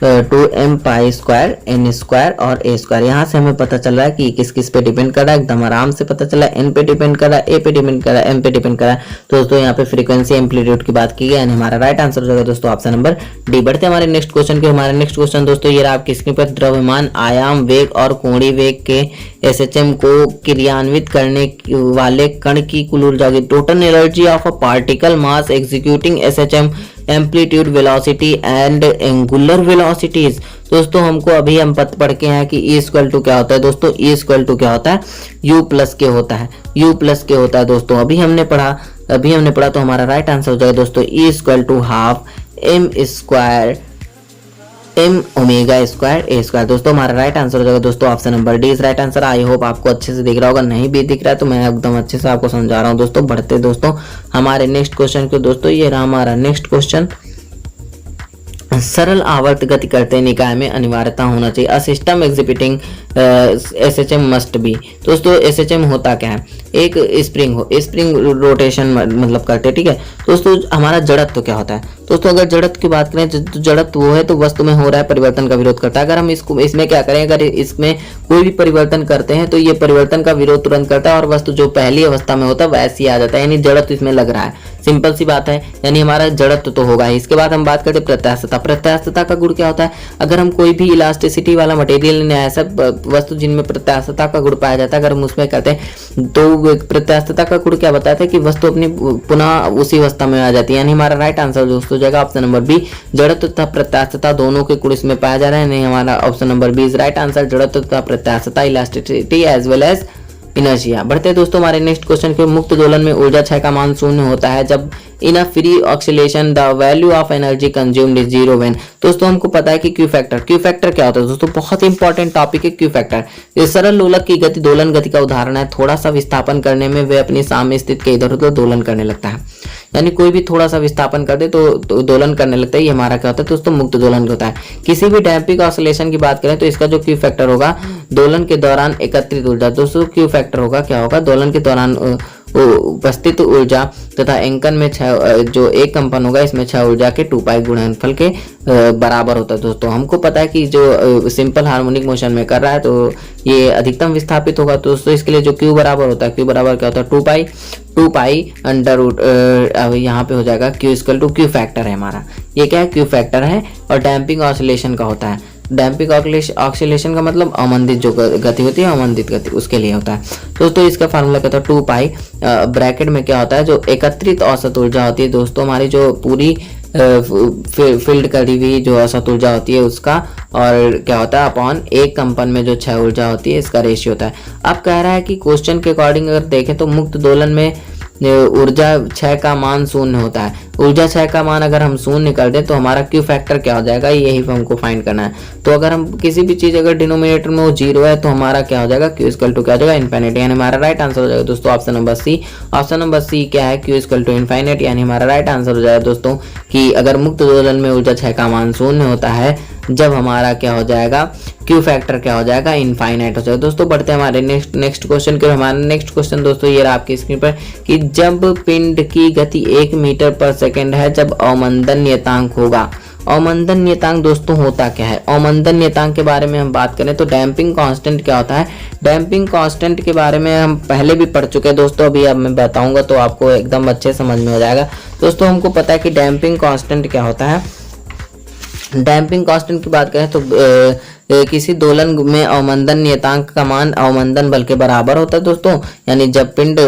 2m pi square n square और a स्क्वायर। यहाँ से हमें पता चल रहा है कि किस किस पे डिपेंड कर रहा है, एकदम आराम से पता चला है, n पे डिपेंड कर रहा है, a पे डिपेंड कर रहा है, m पे डिपेंड कर रहा है। तो दोस्तों यहाँ पे फ्रीक्वेंसी एम्पलीट्यूड की बात की गई, यानी हमारा राइट आंसर हो जाएगा दोस्तों ऑप्शन नंबर डी। बढ़ते हमारे नेक्स्ट क्वेश्चन के। हमारे नेक्स्ट क्वेश्चन दोस्तों ये आपकी स्क्रीन पर, द्रव्यमान आयाम वेग और कोणीय वेग के SHM को क्रियान्वित करने वाले कण की कुल ऊर्जा की, total energy of a particle mass executing SHM amplitude velocity and angular velocities. दोस्तों हमको अभी हम पढ़ के हैं कि E इक्वल टू क्या होता है दोस्तों, E इक्वल टू क्या होता है U प्लस के होता है, U प्लस के होता है दोस्तों। अभी हमने पढ़ा तो हमारा राइट आंसर हो जाएगा दोस्तों E equal to half M square m omega square A square. दोस्तों हमारा राइट आंसर हो जाएगा दोस्तों option number D is right answer. I hope आपको अच्छे से दिख रहा होगा, नहीं भी दिख रहा है तो मैं एकदम अच्छे से आपको समझा रहा हूँ दोस्तों। बढ़ते दोस्तों हमारे नेक्स्ट क्वेश्चन को। दोस्तों ये रहा हमारा नेक्स्ट क्वेश्चन, सरल आवर्त गति करते निकाय में अनिवार्यता होना चाहिए, a system exhibiting SHM must be. दोस्तों SHM होता क्या है, एक स्प्रिंग रोटेशन मतलब करते, ठीक है दोस्तों। हमारा जड़त्व तो क्या होता है दोस्तों, अगर जड़त्व की बात करें तो जड़त्व वो है तो वस्तु में हो रहा है परिवर्तन का विरोध करता है। अगर हम इसमें क्या करें, अगर इसमें कोई भी परिवर्तन करते हैं तो ये परिवर्तन का विरोध तुरंत करता है और वस्तु जो पहली अवस्था में होता है वैसे ही आ जाता है, यानी जड़त्व इसमें लग रहा है। सिंपल सी बात है, यानी हमारा जड़त्व तो होगा ही। इसके बाद हम बात करते हैं प्रत्यास्थता। प्रत्यास्थता का गुण क्या होता है, अगर हम कोई भी इलास्टिसिटी वाला मटेरियल ऐसा वस्तु जिनमें प्रत्यास्थता का गुण पाया जाता है, अगर हम उसमें करते हैं तो प्रत्यास्थता का गुण क्या बताता है कि वस्तु अपनी पुनः उसी अवस्था में आ जाती है, यानी हमारा राइट आंसर दोस्तों हो जाएगा ऑप्शन नंबर बी। जड़त्व तथा प्रत्यास्थता दोनों के गुण इसमें पाया जा रहा है, नहीं हमारा option number B is right answer. जड़त्व तथा प्रत्यास्थता, elasticity as well as inertia. बढ़ते हैं दोस्तों हमारे नेक्स्ट क्वेश्चन के। मुक्त दोलन में ऊर्जा क्षय का मान शून्य होता है जब in a free oscillation the value of energy consumed is 0 when. दोस्तों हमको पता है कि क्यू फैक्टर क्या होता है दोस्तों, बहुत इंपॉर्टेंट टॉपिक है क्यू फैक्टर। इस सरल लोलक की गति दोलन गति का उदाहरण है, थोड़ा सा विस्थापन करने में वे अपनी साम्य स्थिति के इधर उधर दोलन करने लगता है, यानी कोई भी थोड़ा सा विस्थापन कर दे तो दोलन करने लगता है। ये हमारा क्या होता है दोस्तों, मुक्त दोलन होता है। किसी भी डैम्पिंग ऑसिलेशन की बात करें तो इसका जो क्यू फैक्टर होगा दोलन के दौरान एकत्रित ऊर्जा, दोस्तों क्यू फैक्टर होगा क्या होगा, दोलन के दौरान उपस्थित ऊर्जा तथा एंकन में जो एक कंपन होगा इसमें 6 ऊर्जा के 2π गुणनफल के बराबर होता है। दोस्तों हमको पता है कि जो सिंपल हार्मोनिक मोशन में कर रहा है तो ये अधिकतम विस्थापित होगा। तो दोस्तों इसके लिए जो Q बराबर होता है, Q बराबर क्या होता है 2π अंडर रूट, यहाँ पे हो जाएगा Q equal to Q factor है हमारा, ये क्या है क्यू फैक्टर है। और डैम्पिंग ऑसिलेशन का होता है, डैम्पिंग ऑक्सीलेशन का मतलब अवमंदित जो गति होती है, अवमंदित गति उसके लिए होता है। दोस्तों इसका फार्मूला क्या होता है 2π ब्रैकेट में क्या होता है, जो एकत्रित औसत ऊर्जा होती है दोस्तों हमारी जो पूरी फील्ड करी हुई जो असत ऊर्जा होती है उसका, और क्या होता है अपॉन एक कंपन में जो क्षय ऊर्जा होती है इसका रेशियो होता है। अब कह रहा है कि क्वेश्चन के अकॉर्डिंग अगर देखें तो मुक्त दोलन में ऊर्जा क्षय का मान शून्य होता है। ऊर्जा क्षय का मान अगर हम शून्य कर दें तो हमारा क्यू फैक्टर क्या हो जाएगा, यही पे हमको फाइंड करना है। तो अगर हम किसी भी चीज अगर डिनोमिनेटर में वो जीरो है तो हमारा क्या हो जाएगा, क्यू इक्वल टू क्या हो जाएगा, इनफाइनाइट, यानी हमारा राइट आंसर हो जाएगा दोस्तों option number C. Option number C क्या है, क्यू इक्वल टू इनफाइनाइट, यानी हमारा राइट आंसर हो जाएगा दोस्तों कि अगर मुक्त दोलन में ऊर्जा क्षय का मान शून्य होता है जब हमारा क्या हो जाएगा, क्यू फैक्टर क्या हो जाएगा, इनफाइनाइट हो जाएगा। दोस्तों बढ़ते हैं हमारे नेक्स्ट क्वेश्चन की। हमारा नेक्स्ट क्वेश्चन दोस्तों ये रहा आपकी स्क्रीन पर कि जब पिंड की गति 1 मीटर पर सेकंड है जब अवमंदन नियतांक होगा। अवमंदन नियतांक दोस्तों होता क्या है, अवमंदन नियतांक के बारे में हम बात करें तो डैम्पिंग कांस्टेंट क्या होता है। डैम्पिंग कांस्टेंट के बारे में हम पहले भी पढ़ चुके हैं दोस्तों, अभी अब मैं बताऊंगा तो आपको एकदम अच्छे समझ में हो जाएगा। दोस्तों हमको पता है कि डैम्पिंग कांस्टेंट क्या होता है। डैम्पिंग कांस्टेंट की बात करें तो किसी दोलन में अवमंदन नियतांक का मान अवमंदन बल के बराबर होता है दोस्तों, यानी जब पिंड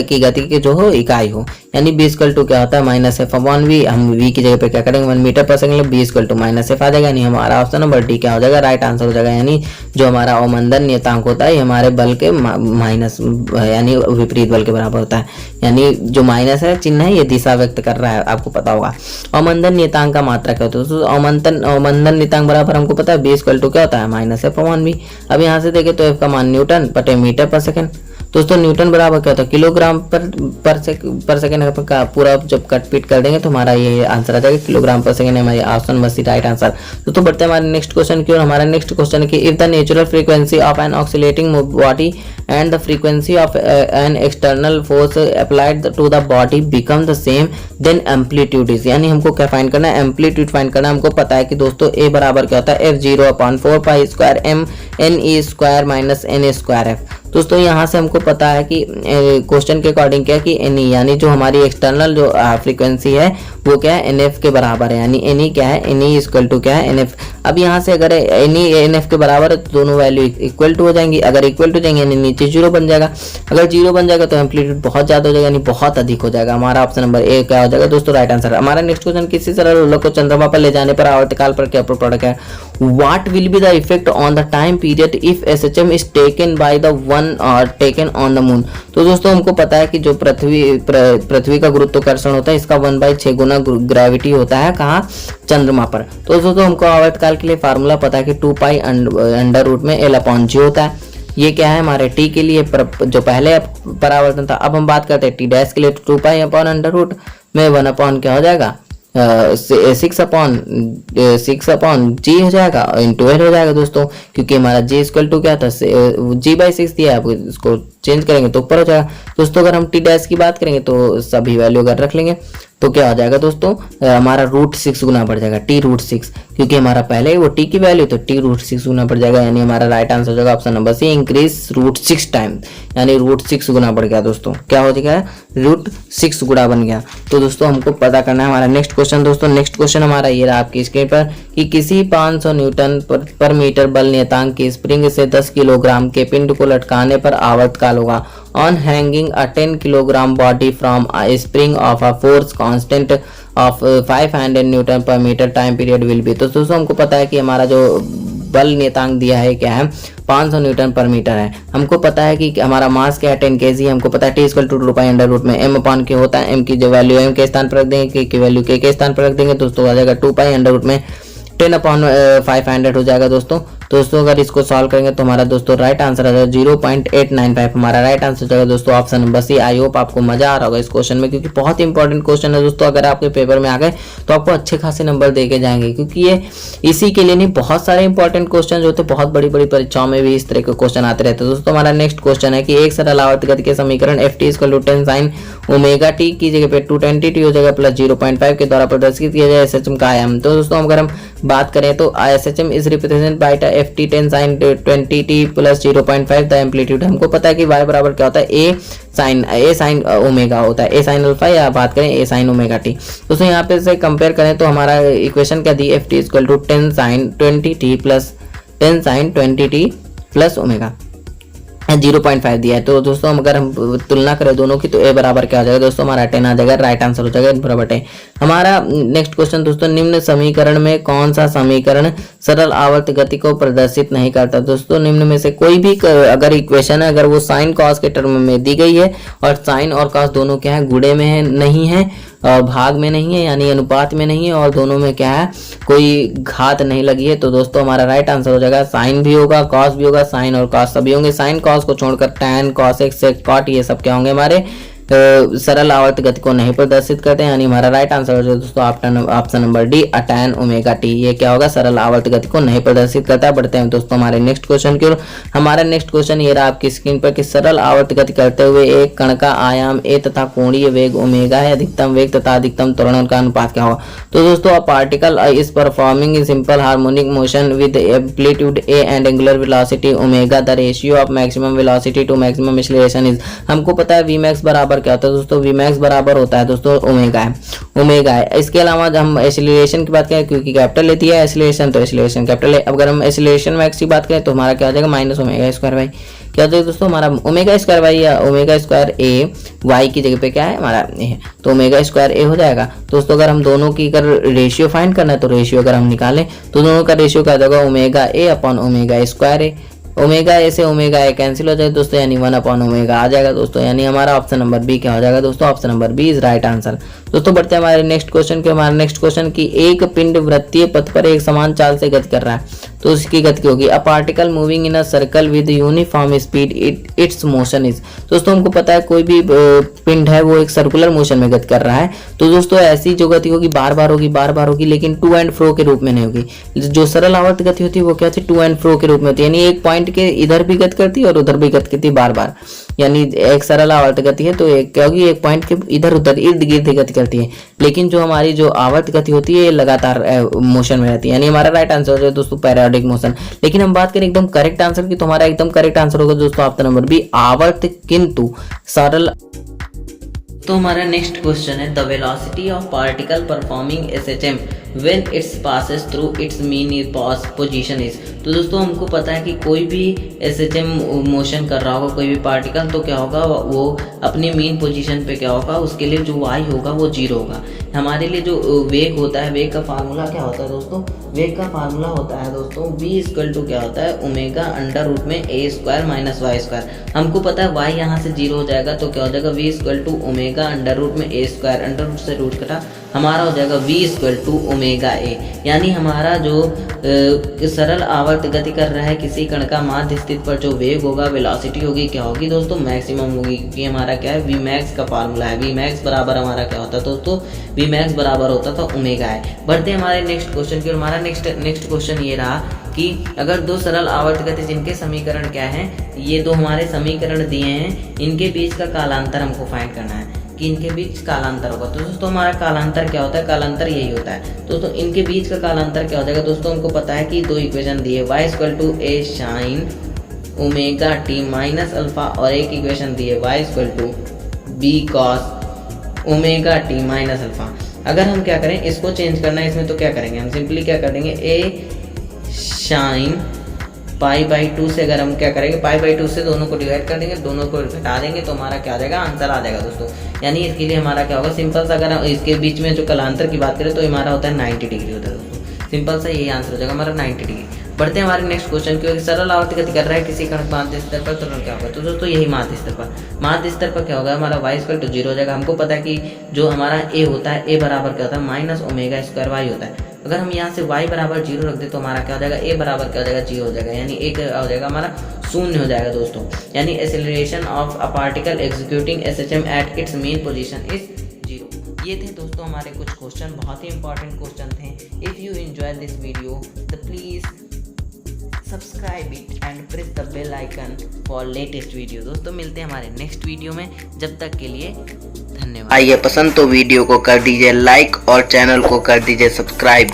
की गति की जो हो इकाई हो, यानी बी इक्वल टू क्या होता है माइनस एफ अपॉन वी। हम वी की जगह पे क्या करेंगे 1 मीटर पर second, B equal to minus F आ जाएगा, यानी हमारा ऑप्शन नंबर डी क्या हो जाएगा, राइट आंसर हो जाएगा। यानी जो हमारा अवमंदन नियतांक होता है ये हमारे बल के माइनस यानी विपरीत बल के बराबर होता है, यानी जो माइनस है चिन्ह है ये दिशा व्यक्त कर रहा है, आपको पता होगा। अवमंदन नियतांक का मात्रा क्या होता है दोस्तों, अवमंदन नियतांक बराबर हमको पता है बी इक्वल टू क्या होता है माइनस एफ अपॉन वी। अब यहाँ से देखें तो एफ का मान न्यूटन बटे मीटर पर सेकंड। दोस्तों न्यूटन बराबर क्या होता है किलोग्राम पर सेकंड का पूरा जब कट पीट कर देंगे तो हमारा ये आंसर आ जाएगा किलोग्राम पर सेकंड, हमारी option number C right answer. तो बढ़ते हैं हमारे नेक्स्ट क्वेश्चन की ओर। हमारा नेक्स्ट क्वेश्चन है कि if the natural frequency of an oscillating body and the frequency of an external force applied to the body become the same then amplitude is, यानी हमको क्या फाइंड करना है, एम्पलीट्यूड फाइंड करना है। हमको पता है कि दोस्तों ए बराबर क्या होता है F0/4π² m NE² minus NA² F। दोस्तों यहाँ से हमको पता है कि क्वेश्चन के अकॉर्डिंग क्या कि NE यानी जो हमारी एक्सटर्नल जो फ्रीक्वेंसी है वो क्या है NF के बराबर है, यानी NE क्या है NE इक्वल टू क्या है NF। अब यहाँ से अगर NE NF के बराबर है तो दोनों वैल्यू इक्वल टू हो जाएंगी, अगर इक्वल टू जाएंगे यानी नीचे 0 बन जाएगा, अगर 0 बन जाएगा तो एम्पलीट्यूड बहुत ज्यादा हो जाएगा यानी बहुत अधिक हो जाएगा। हमारा ऑप्शन नंबर ए क्या हो जाएगा दोस्तों राइट आंसर। हमारा नेक्स्ट क्वेश्चन किसी सरल लोलक को चंद्रमा पर ले जाने पर आवर्तकाल पर क्या प्रोडक्ट है, what will be the effect on the time period if SHM is taken by the one और टेकन ऑन द मून। तो दोस्तों हमको पता है कि जो पृथ्वी का गुरुत्वाकर्षण होता है इसका 1/6 गुना ग्रेविटी होता है कहाँ, चंद्रमा पर। तो दोस्तों हमको आवर्तकाल के लिए फार्मूला पता है कि 2π अंडर रूट में L/G होता है। ये क्या है हमारे टी के लिए जो पहले परावर्तन था। अब हम बात करते हैं टी डैश के लिए, 2π अपॉन अंडर रूट में 1 अपॉन क्या हो जाएगा 6 अपॉन जी हो जाएगा, इंटू एल हो जाएगा दोस्तों, क्योंकि हमारा जी इक्वल टू क्या था G/6 दिया है, आप इसको चेंज करेंगे तो ऊपर हो जाएगा दोस्तों। अगर हम टी डैश की बात करेंगे तो सभी वैल्यू अगर रख लेंगे तो क्या हो जाएगा दोस्तों हमारा √6 गुना बढ़ जाएगा, T√6, क्योंकि हमारा पहले ही वो टी की वैल्यू तो T√6 गुना बढ़ जाएगा, यानी हमारा राइट आंसर हो जाएगा option number C increase √6 time, यानी √6 गुना बढ़ गया दोस्तों, क्या हो जाएगा √6 गुना बन गया। तो दोस्तों हमको पता करना है हमारा नेक्स्ट क्वेश्चन। दोस्तों नेक्स्ट क्वेश्चन हमारा ये रहा आपकी स्क्रीन पर कि किसी 500 न्यूटन पर मीटर बल नियतांक की स्प्रिंग से 10 किलोग्राम के पिंड को लटकाने पर आवर्तकाल होगा on hanging a 10 kilogram body from a spring of a force constant of 500 Newton per meter time period will be। तो दोस्तों हमको पता है कि हमारा जो बल नियतांक दिया है क्या है 500 न्यूटन पर मीटर है। हमको पता है कि हमारा मास क्या है 10 kg, हमको पता है T equal to 2π under root में m अपॉन के होता है, m की जो वैल्यू m के स्थान पर रख देंगे, k की वैल्यू k के स्थान पर रख देंगे दोस्तों, आ जाएगा 2π अंडर रूट में 10/500 हो जाएगा दोस्तों। अगर इसको सॉल्व करेंगे तो हमारा दोस्तों राइट आंसर आ जाएगा 0.895, हमारा राइट आंसर हो जाएगा दोस्तों option number C. I hope आपको मजा आ रहा होगा इस क्वेश्चन में, क्योंकि बहुत इंपॉर्टेंट क्वेश्चन है दोस्तों। अगर आपके पेपर में आ गए तो आपको अच्छे खासे नंबर दे के जाएंगे, क्योंकि ये इसी के लिए नहीं बहुत सारे इंपॉर्टेंट क्वेश्चन होते हैं, बहुत बड़ी बड़ी परीक्षाओं में भी इस तरह के क्वेश्चन आते रहते हैं दोस्तों। हमारा नेक्स्ट क्वेश्चन है कि एक सरल आवर्त गति के समीकरण ft = 10 sin ωt की जगह पे 220t हो जाएगा प्लस 0.5 के द्वारा प्रदर्शित किया जाए SHM का आयाम। तो दोस्तों अगर हम बात करें तो SHM is represented by ft 10 sin 20t plus 0.5 the amplitude. हमको पता है कि y बराबर क्या होता है a sin ओमेगा होता है, a sin अल्फा, या बात करें a sin ओमेगा t। दोस्तों यहाँ पे से कंपेयर करें तो हमारा इक्वेशन क्या दी ft = 10 sin 20t plus 10 sin 20t plus omega. 0.5 दिया है। तो दोस्तों अगर हम तुलना करें दोनों की तो ए बराबर क्या हो जाएगा दोस्तों, हमारा 10 आ जाएगा, राइट आंसर हो जाएगा बराबर 10। हमारा नेक्स्ट क्वेश्चन दोस्तों, निम्न समीकरण में कौन सा समीकरण सरल आवर्त गति को प्रदर्शित नहीं करता। दोस्तों निम्न में से कोई भी अगर इक्वेशन है, अगर वो साइन कॉस के टर्म में दी गई है और साइन और कॉस दोनों क्या है, गुणे में है, नहीं है, और भाग में नहीं है यानी अनुपात में नहीं है, और दोनों में क्या है, कोई घात नहीं लगी है, तो दोस्तों हमारा राइट आंसर हो जाएगा साइन भी होगा, कॉस भी होगा, साइन और कॉस सभी होंगे। साइन कॉस को छोड़कर टैन, कॉस एक्स, कॉट, ये सब क्या होंगे, हमारे सरल आवर्त गति को नहीं प्रदर्शित करते हैं, यानी हमारा राइट आंसर हो जाएगा दोस्तों option number D, tan omega T, ये क्या होगा, सरल आवर्त गति को नहीं प्रदर्शित करता है। बढ़ते हैं दोस्तों हमारे नेक्स्ट क्वेश्चन की ओर। हमारा नेक्स्ट क्वेश्चन ये रहा आपकी स्क्रीन पर कि सरल आवर्त गति करते हुए एक कण का आयाम ए तथा कोणीय वेग ओमेगा है, अधिकतम वेग तथा अधिकतम त्वरण का अनुपात क्या होगा। तो दोस्तों a particle is performing in simple harmonic motion with amplitude A and angular velocity omega, the ratio of maximum velocity to maximum acceleration is. हमको पता है वी मैक्स बराबर क्या होता है दोस्तों, वी मैक्स बराबर होता है दोस्तों ओमेगा है। इसके अलावा हम एक्सीलरेशन की बात करें, क्योंकि कैपिटल लेती है एक्सीलरेशन, तो एक्सीलरेशन कैपिटल है। अब अगर हम एक्सीलरेशन मैक्स की बात करें तो हमारा क्या हो जाएगा, माइनस ओमेगा स्क्वायर वाई। क्या हो जाएगा दोस्तों, हमारा ओमेगा स्क्वायर वाई या ओमेगा स्क्वायर ए, वाई की जगह पे क्या है हमारा ए है, तो ओमेगा स्क्वायर ए हो जाएगा। दोस्तों अगर हम दोनों की अगर रेशियो फाइंड करना है तो रेशियो अगर हम निकालें तो दोनों का रेशियो क्या होगा, omega A upon omega square A. Omega A से ओमेगा ए कैंसिल हो जाए दोस्तों, यानी 1 अपॉन ओमेगा आ जाएगा दोस्तों, यानी हमारा ऑप्शन नंबर बी क्या हो जाएगा दोस्तों, option number B is right answer. दोस्तों बढ़ते हैं हमारे नेक्स्ट क्वेश्चन के। हमारा नेक्स्ट क्वेश्चन की एक पिंड वृत्तीय पथ पर एक समान चाल से गति कर रहा है, तो उसकी गति होगी a particle moving in a circle with uniform speed it's motion is. दोस्तों हमको पता है कोई भी पिंड है वो एक सर्कुलर मोशन में गति कर रहा है, तो दोस्तों ऐसी जो गति होगी बार बार होगी, लेकिन टू एंड फ्रो के रूप में नहीं होगी। जो सरल आवर्त गति होती है वो क्या होती है, टू एंड फ्रो के रूप में होती है, यानी एक पॉइंट के इधर भी गति करती है और उधर भी गति करती है बार बार, यानी एक सरल आवर्त गति है तो एक क्या होगी, एक पॉइंट के इधर उधर इर्द गिर्द गति करती है। लेकिन जो हमारी जो आवर्त गति होती है लगातार मोशन में रहती है, यानी हमारा राइट आंसर हो जाए दोस्तों पीरियोडिक मोशन। लेकिन हम बात करें एकदम करेक्ट आंसर की, तो हमारा एकदम करेक्ट आंसर होगा दोस्तों ऑप्शन नंबर बी, आवर्त किंतु सरल। तो हमारा नेक्स्ट क्वेश्चन है the velocity of particle performing SHM when it's passes through it's mean position is. तो दोस्तों हमको पता है कि कोई भी एसएचएम मोशन कर रहा होगा, कोई भी पार्टिकल, तो क्या होगा वो अपनी मीन पोजीशन पे क्या होगा, उसके लिए जो वाई होगा वो 0 होगा। हमारे लिए जो वेग होता है, वेग का फार्मूला क्या होता है दोस्तों, वेग का फार्मूला होता है दोस्तों v इक्वल टू क्या होता है, ओमेगा अंडर रूट में a square minus Y square. हमको पता है y यहाँ से 0 हो जाएगा तो क्या हो जाएगा, v equal to omega under root में a स्क्वायर, अंडर रूट से रूट कटा, हमारा हो जाएगा v equal to omega a। यानी हमारा जो सरल आवर्त गति कर रहा है किसी कण का माध्य स्थिति पर जो वेग होगा, वेलोसिटी होगी, क्या होगी दोस्तों, मैक्सिमम होगी, क्योंकि हमारा क्या है, v मैक्स का फार्मूला है। v मैक्स बराबर हमारा क्या होता है दोस्तों, v मैक्स बराबर होता था ओमेगा है। बढ़ते हैं हमारे नेक्स्ट क्वेश्चन की। हमारा नेक्स्ट क्वेश्चन ये रहा कि अगर दो सरल आवर्त गति जिनके समीकरण क्या है, ये दो हमारे समीकरण दिए हैं, इनके बीच का कालांतर हमको फाइंड करना है कि इनके बीच कालांतर होगा। तो दोस्तों हमारा कालांतर क्या होता है, कालांतर यही होता है दोस्तों, इनके बीच का कालांतर क्या हो जाएगा दोस्तों, हमको पता है कि दो इक्वेशन दिए y equal to A sine omega T minus alpha, और एक इक्वेशन दिए y equal to B cos omega T minus alpha. अगर हम क्या करें, इसको चेंज करना है इसमें, तो क्या करेंगे, हम सिंपली क्या करेंगे, ए साइन पाई बाई 2 से अगर हम क्या करेंगे, पाई बाई 2 से दोनों को डिवाइड कर देंगे, दोनों को घटा देंगे, तो हमारा क्या आ जाएगा, आंसर आ जाएगा दोस्तों। यानी इसके लिए हमारा क्या होगा, सिंपल सा अगर हम इसके बीच में जो कालांतर की बात करें तो हमारा होता है 90 डिग्री होता है दोस्तों, सिंपल सा यही आंसर हो जाएगा हमारा 90 डिग्री। बढ़ते हैं हमारे नेक्स्ट क्वेश्चन की। सरल आवर्त गति कर रहा है किसी कण माध्य स्तर पर, तुरंत क्या होगा, तो दोस्तों यही माध्य स्तर पर क्या होगा, हमारा y इक्वल टू 0 हो जाएगा। हमको पता है कि जो हमारा a होता है, a बराबर क्या होता है, माइनस ओमेगा स्क्वायर y होता है। अगर हम यहाँ से y बराबर 0 रख दे तो हमारा क्या हो जाएगा, a बराबर क्या हो जाएगा, 0 हो जाएगा, यानी एक हो जाएगा हमारा 0 हो जाएगा दोस्तों। यानी acceleration of a particle executing SHM at its mean position is 0। ये थे दोस्तों हमारे कुछ क्वेश्चन, बहुत ही इंपॉर्टेंट क्वेश्चन थे। If you enjoy this video तो please subscribe it and press the bell icon for latest video. दोस्तों मिलते हैं हमारे नेक्स्ट वीडियो में, जब तक के लिए धन्यवाद। आइए पसंद तो वीडियो को कर दीजिए लाइक और चैनल को कर दीजिए सब्सक्राइब।